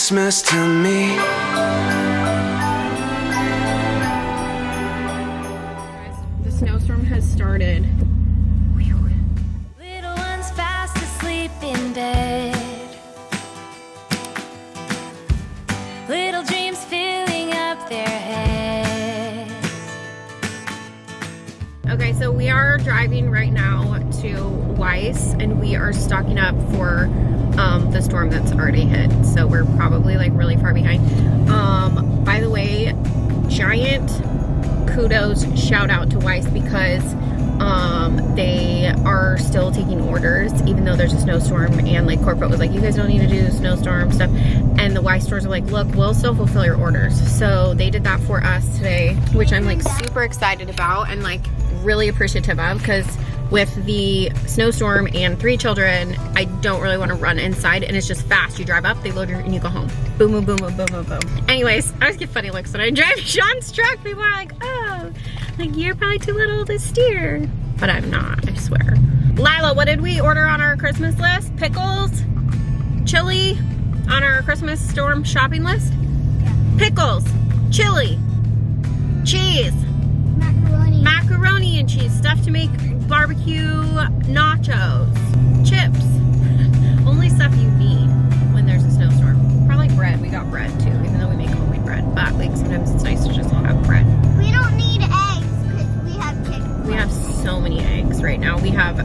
Christmas to me. The snowstorm has started. Little one's fast asleep in bed. Little dreams filling up their heads. Okay, so we are driving right now to Weiss, and we are stocking up for the storm that's already hit. So we're probably like really far behind. By the way, giant kudos, shout out to Weiss, because they are still taking orders even though there's a snowstorm, and like corporate was like, you guys don't need to do snowstorm stuff, and the Weiss stores are like, look, we'll still fulfill your orders. So they did that for us today, which I'm like super excited about and like really appreciative of, because with the snowstorm and 3 children, I don't really want to run inside, and it's just fast. You drive up, they load your, and you go home. Boom, boom, boom, boom, boom, boom, boom. Anyways, I always get funny looks when I drive Sean's truck. People are like, oh, like you're probably too little to steer. But I'm not, I swear. Lila, what did we order on our Christmas list? Pickles, chili on our Christmas storm shopping list? Yeah. Pickles, chili, cheese, macaroni and cheese, stuff to make barbecue nachos, chips. Only stuff you need when there's a snowstorm. Probably bread. We got bread too, even though we make homemade bread. But like sometimes it's nice to just have bread. We don't need eggs because we have chicken. We have so many eggs right now. We have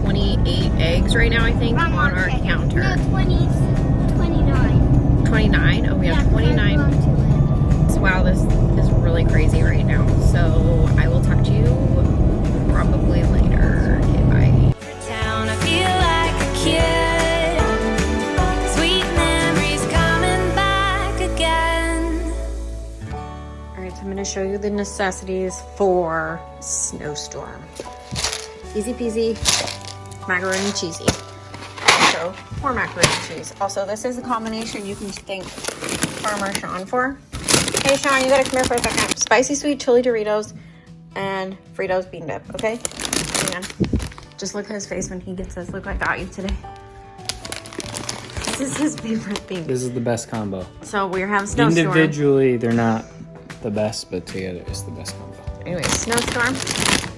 28 eggs right now, I think, on our counter. No, 29. 29? Oh, we have 29. Wow, this is really crazy right now. So I will talk to you probably later. Okay, bye. Town, I feel like a kid. Sweet memories coming back again. All right, so I'm going to show you the necessities for snowstorm. Easy peasy, macaroni cheesy. So, more macaroni cheese. Also, this is a combination you can thank Farmer Sean for. Hey Sean, you gotta come here for a second. Spicy sweet chili Doritos and Fritos bean dip, okay? Hang on. Just look at his face when he gets this. Look, I got you today. This is his favorite thing. This is the best combo. So we're having snowstorm. Individually, they're not the best, but together it's the best combo. Anyway, snowstorm.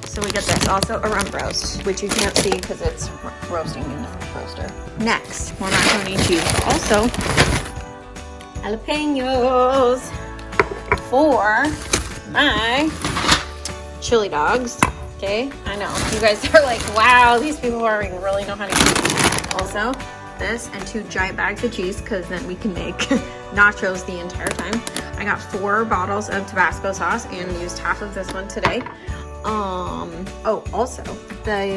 So we get this. Also a rump roast, which you can't see because it's roasting in the roaster. Next, more macaroni and cheese. But also, jalapenos for my chili dogs. Okay, I know you guys are like, wow, these people are really know how to eat. Also, this and 2 giant bags of cheese, because then we can make nachos the entire time. I got 4 bottles of Tabasco sauce and used half of this one today. Oh, also the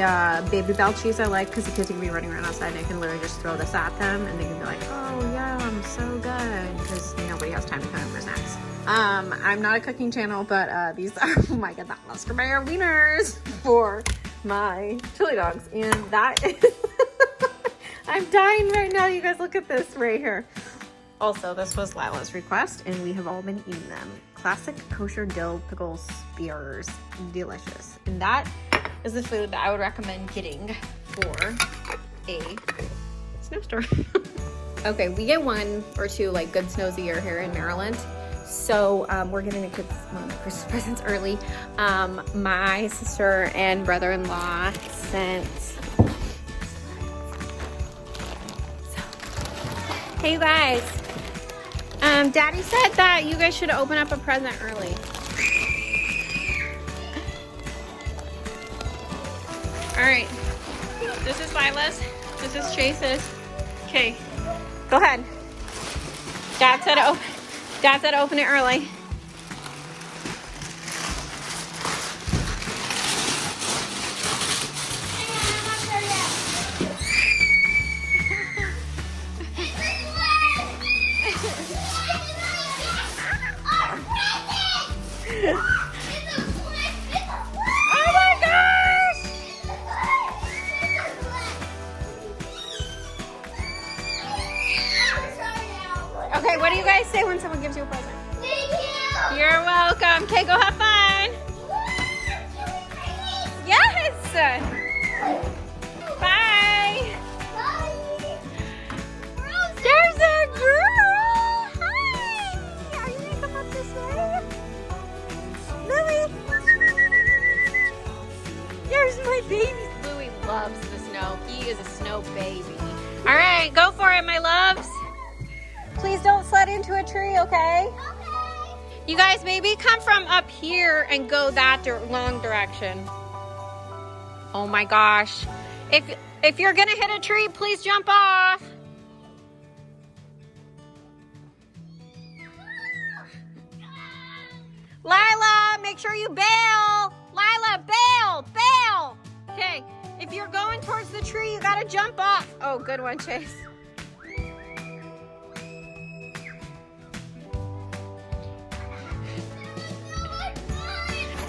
Baby Bell cheese I like, because the kids can be running around outside and I can literally just throw this at them and they can be like, oh yum, so good, because nobody has time to come in for snacks. I'm not a cooking channel, but these are my God, that Oscar Mayer wieners for my chili dogs, and that is I'm dying right now. You guys, look at this right here. Also, this was Lila's request, and we have all been eating them. Classic kosher dill pickle spears. Delicious. And that is the food that I would recommend getting for a snowstorm. Okay, we get 1 or 2 like good snows a year here in Maryland. So we're getting the kids Christmas presents early. My sister and brother-in-law sent... Hey, you guys. Daddy said that you guys should open up a present early. All right. This is Lila's. This is Chase's. Okay. Go ahead. Dad said open it early. Oh my gosh! Okay, what do you guys say when someone gives you a present? Thank you! loves the snow. He is a snow baby. All right, go for it, my loves. Please don't sled into a tree, okay? Okay. You guys maybe come from up here and go that long direction. Oh my gosh. If you're gonna hit a tree, please jump off. Lila, make sure you bail. Lila, bail. Okay, if you're going towards the tree, you gotta jump off. Oh, good one, Chase.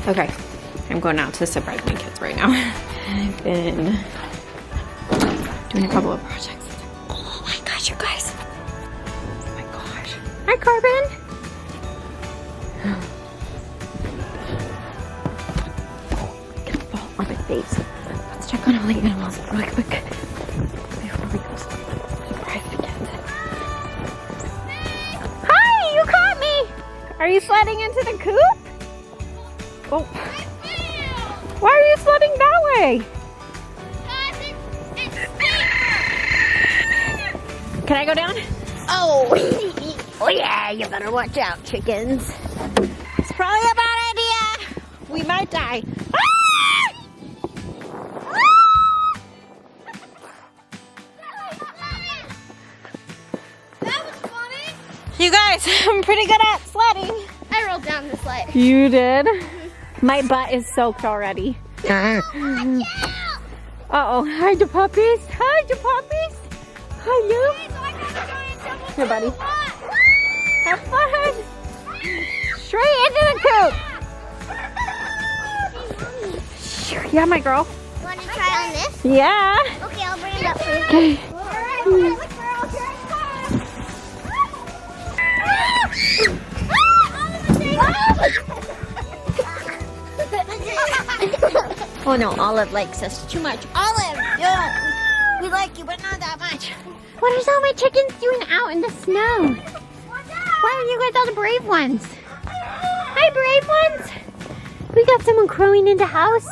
Okay, I'm going out to surprise my kids right now. I've been doing a couple of projects. Oh my gosh, you guys. Oh my gosh. Hi, Carbon. Gonna fall on my face. Let's check on all the animals really quick before we go surprise the kids. Hi, you caught me. Are you sledding into the coop? Oh. Why are you sledding that way? Can I go down? Oh. Oh yeah, you better watch out, chickens. It's probably a bad idea. We might die. Ah! That was funny. You guys, I'm pretty good at sledding. I rolled down the sled. You did? My butt is soaked already. Yeah. Uh-oh. Hi, the puppies. Hi, the puppies. Hello. Here, buddy. Have fun. Straight into the coop. Yeah, my girl. You want to try on this? Yeah. Okay, I'll bring it up for you. Okay. Alright, look, girl, here it comes. Oh no, Olive likes us too much. Olive, yeah. We like you, but not that much. What are all my chickens doing out in the snow? Why are you guys all the brave ones? Hi, brave ones. We got someone crowing in the house.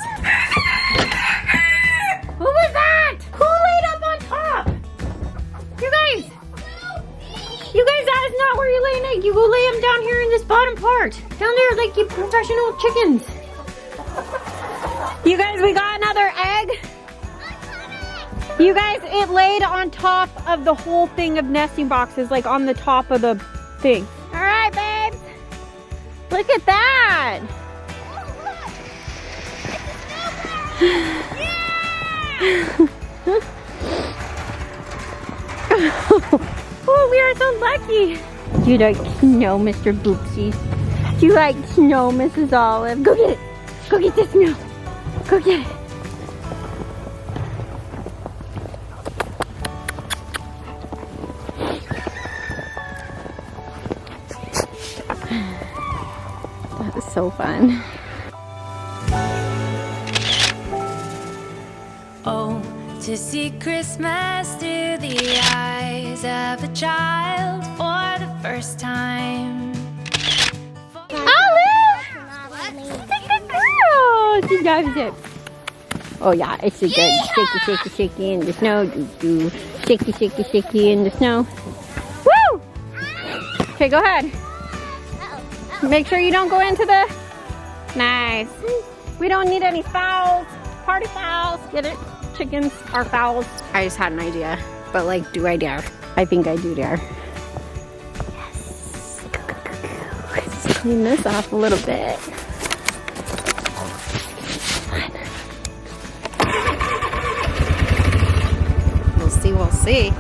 Who was that? Who laid up on top? You guys, that is not where you lay an egg. You go lay them down here in this bottom part. Down there like you professional chickens. You guys, we got another egg. You guys, it laid on top of the whole thing of nesting boxes, like on the top of the thing. All right, babes. Look at that. Oh, we are so lucky. Do you like snow, Mr. Boopsies? Do you like snow, Mrs. Olive? Go get it. Go get the snow. Go get it. That was so fun. Oh, to see Christmas through the eyes of a child for the first time. Olive! Good girl! She loves it. Oh yeah, it's a good shaky, shaky, shaky in the snow. Do shaky, shaky, shaky in the snow. Woo! Okay, go ahead. Make sure you don't go into the... Nice. We don't need any fouls. Party fouls. Get it? Chickens are fouls. I just had an idea. But like, do I dare? I think I do dare. Yes. Let's clean this off a little bit. We'll see, we'll see.